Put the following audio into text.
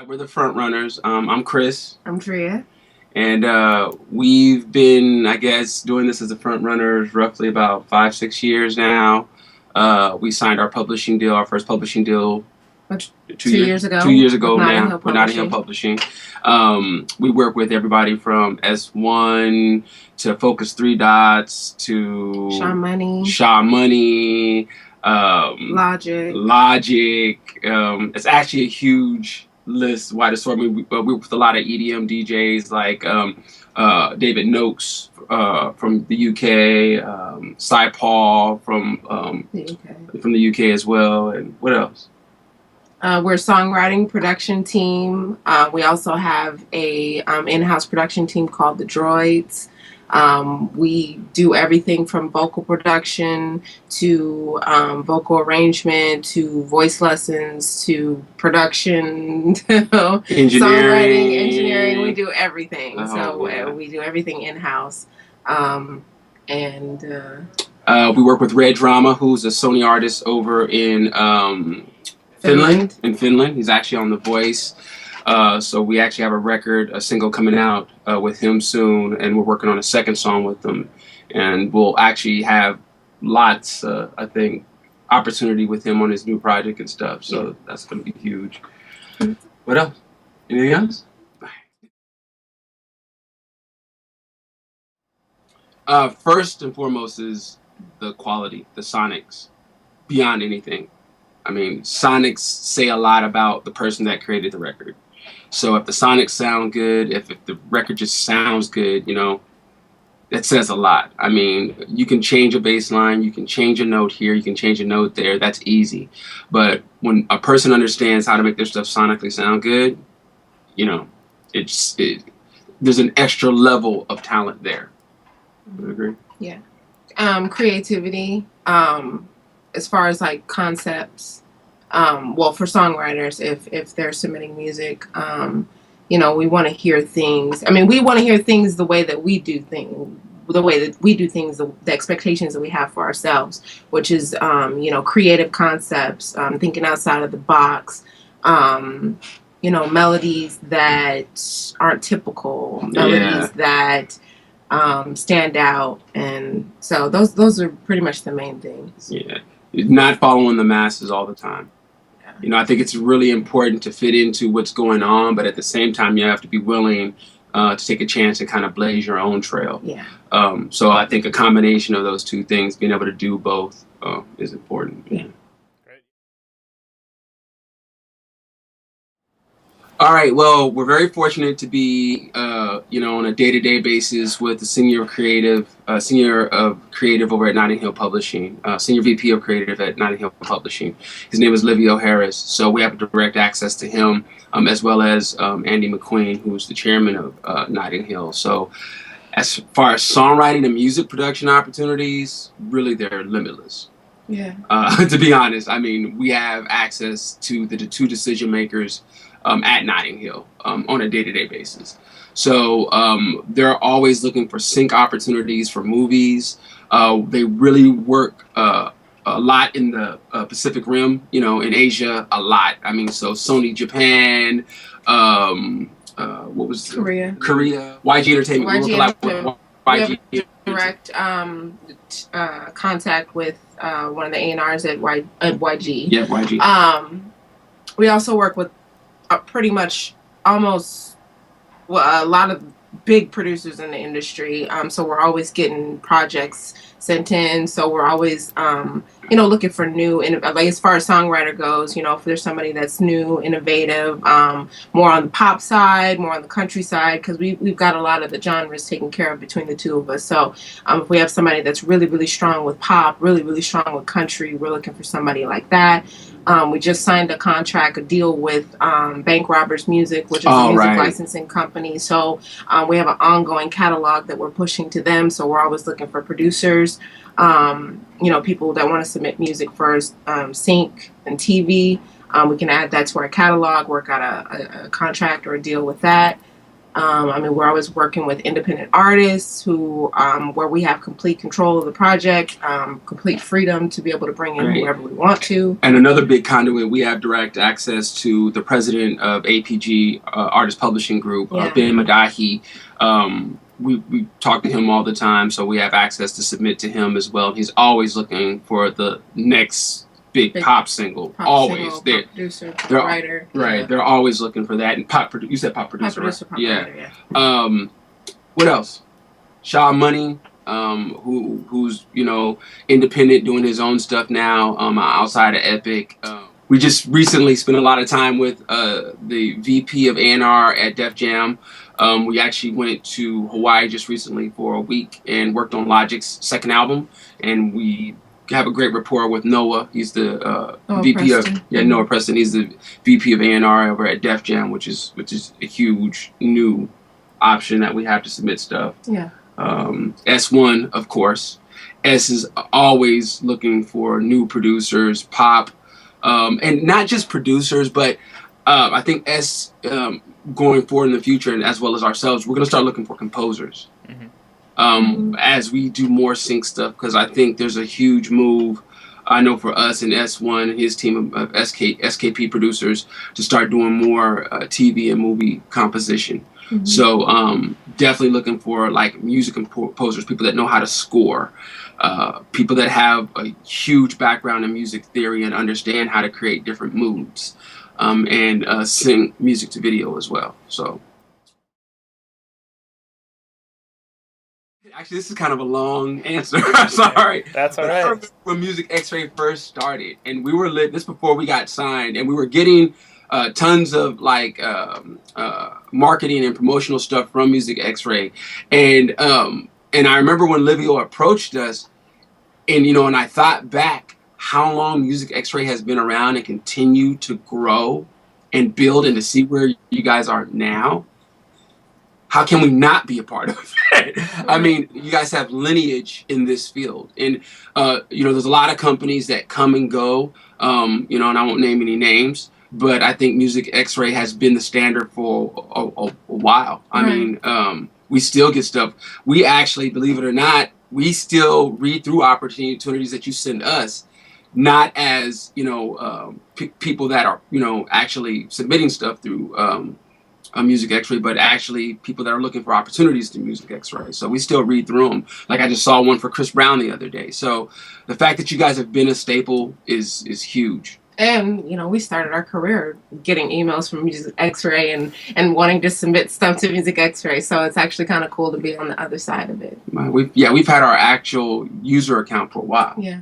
We're the front runners. I'm Chris, I'm Drea. and we've been, I guess, doing this as a front runners roughly about 5, 6 years now. We signed our publishing deal, our first publishing deal, Which, two 2 years ago 2 years with ago Notting now Hill with Notting Hill Publishing. Publishing. We work with everybody from S1 to Focus 3 Dots to Shaw Money, Shaw Money, Logic. Logic. It's actually a huge list, wide assortment. We work with a lot of EDM DJs like David Noakes from the UK, Cy Paul from the UK as well, and what else? We're a songwriting production team. We also have a in-house production team called the Droids. We do everything from vocal production to vocal arrangement to voice lessons to production, songwriting, engineering. We do everything. We do everything in-house. We work with Red Drama, who's a Sony artist over in Finland. In Finland, he's actually on The Voice. So we actually have a single coming out with him soon, and we're working on a second song with him. And we'll actually have lots, I think, opportunity with him on his new project and stuff. So that's going to be huge. What else? Anything else? First and foremost is the quality, the sonics, beyond anything. I mean, sonics say a lot about the person that created the record. So if the sonics sound good, if the record just sounds good, you know, that says a lot. I mean, you can change a bass line, you can change a note here, you can change a note there, that's easy. But when a person understands how to make their stuff sonically sound good, you know, there's an extra level of talent there. Would you agree? Yeah. Creativity. As far as like concepts, well, for songwriters, if they're submitting music, you know, we want to hear things. I mean, we want to hear things the way that we do things, the expectations that we have for ourselves, which is, you know, creative concepts, thinking outside of the box, you know, melodies that aren't typical, melodies that stand out, and so those are pretty much the main things. Yeah. Not following the masses all the time. Yeah. You know, I think it's really important to fit into what's going on, but at the same time, you have to be willing to take a chance and kind of blaze your own trail. Yeah. So I think a combination of those two things, being able to do both, is important. Yeah. All right. Well, we're very fortunate to be, you know, on a day-to-day basis with the senior of creative over at Notting Hill Publishing, senior VP of creative at Notting Hill Publishing. His name is Livio Harris. So we have direct access to him, as well as Andy McQueen, who's the chairman of Notting Hill. So as far as songwriting and music production opportunities, really they're limitless. Yeah. To be honest, I mean, we have access to the two decision makers at Notting Hill on a day-to-day basis. So they're always looking for sync opportunities for movies. They really work a lot in the Pacific Rim, you know, in Asia, a lot. I mean, so Sony Japan, what was Korea, YG Entertainment. We work a lot with YG. Direct contact with one of the A&Rs at YG. Yeah, YG. We also work with pretty much almost a lot of big producers in the industry. So we're always getting projects sent in. So we're always, you know, looking for new, like as far as songwriter goes, you know, if there's somebody that's new, innovative, more on the pop side, more on the country side, because we've got a lot of the genres taken care of between the two of us. So if we have somebody that's really, really strong with pop, really, really strong with country, we're looking for somebody like that. We just signed a deal with Bank Robbers Music, which is a music licensing company. So we have an ongoing catalog that we're pushing to them. So we're always looking for producers, you know, people that want to submit music for sync and TV. We can add that to our catalog, work out a contract or a deal with that. I mean, we're always working with independent artists who, where we have complete control of the project, complete freedom to be able to bring in whoever we want to. And another big conduit, we have direct access to the president of APG, Artist Publishing Group, Ben Madahi. We talk to him all the time, so we have access to submit to him as well. He's always looking for the next big pop single. Always. Pop producer, pop writer. Right. They're always looking for that. And you said pop producer, right? Pop writer, yeah. What else? Shaw Money, who's, you know, independent, doing his own stuff now, outside of Epic. We just recently spent a lot of time with the VP of A&R at Def Jam. We actually went to Hawaii just recently for a week and worked on Logic's second album, and we have a great rapport with Noah. He's the VP Preston. Noah Preston. He's the VP of A&R over at Def Jam, which is a huge new option that we have to submit stuff. Yeah. S1, of course. S is always looking for new producers, pop, and not just producers, but I think S going forward in the future, and as well as ourselves, we're going to start looking for composers. As we do more sync stuff, because I think there's a huge move, I know, for us and S1, his team of SKP producers, to start doing more TV and movie composition. So definitely looking for like music composers, people that know how to score, people that have a huge background in music theory and understand how to create different moods, and sing music to video as well. So. Actually, this is kind of a long answer. I'm sorry. That's all right. I remember when Music X-Ray first started, and we were this before we got signed, and we were getting tons of like marketing and promotional stuff from Music X-Ray, and I remember when Livio approached us, and you know, and I thought back how long Music X-Ray has been around and continue to grow and build, and to see where you guys are now. How can we not be a part of it? I mean, you guys have lineage in this field. And, you know, there's a lot of companies that come and go, you know, and I won't name any names, but I think Music X-Ray has been the standard for a while. I mean, we still get stuff. We actually, believe it or not, we still read through opportunities that you send us, not as, you know, people that are, you know, actually submitting stuff through Music X-Ray, but actually people that are looking for opportunities to Music X-Ray. So we still read through them. Like I just saw one for Chris Brown the other day. So the fact that you guys have been a staple is huge. And, you know, we started our career getting emails from Music X-Ray and wanting to submit stuff to Music X-Ray. So it's actually kind of cool to be on the other side of it. We've had our actual user account for a while. Yeah.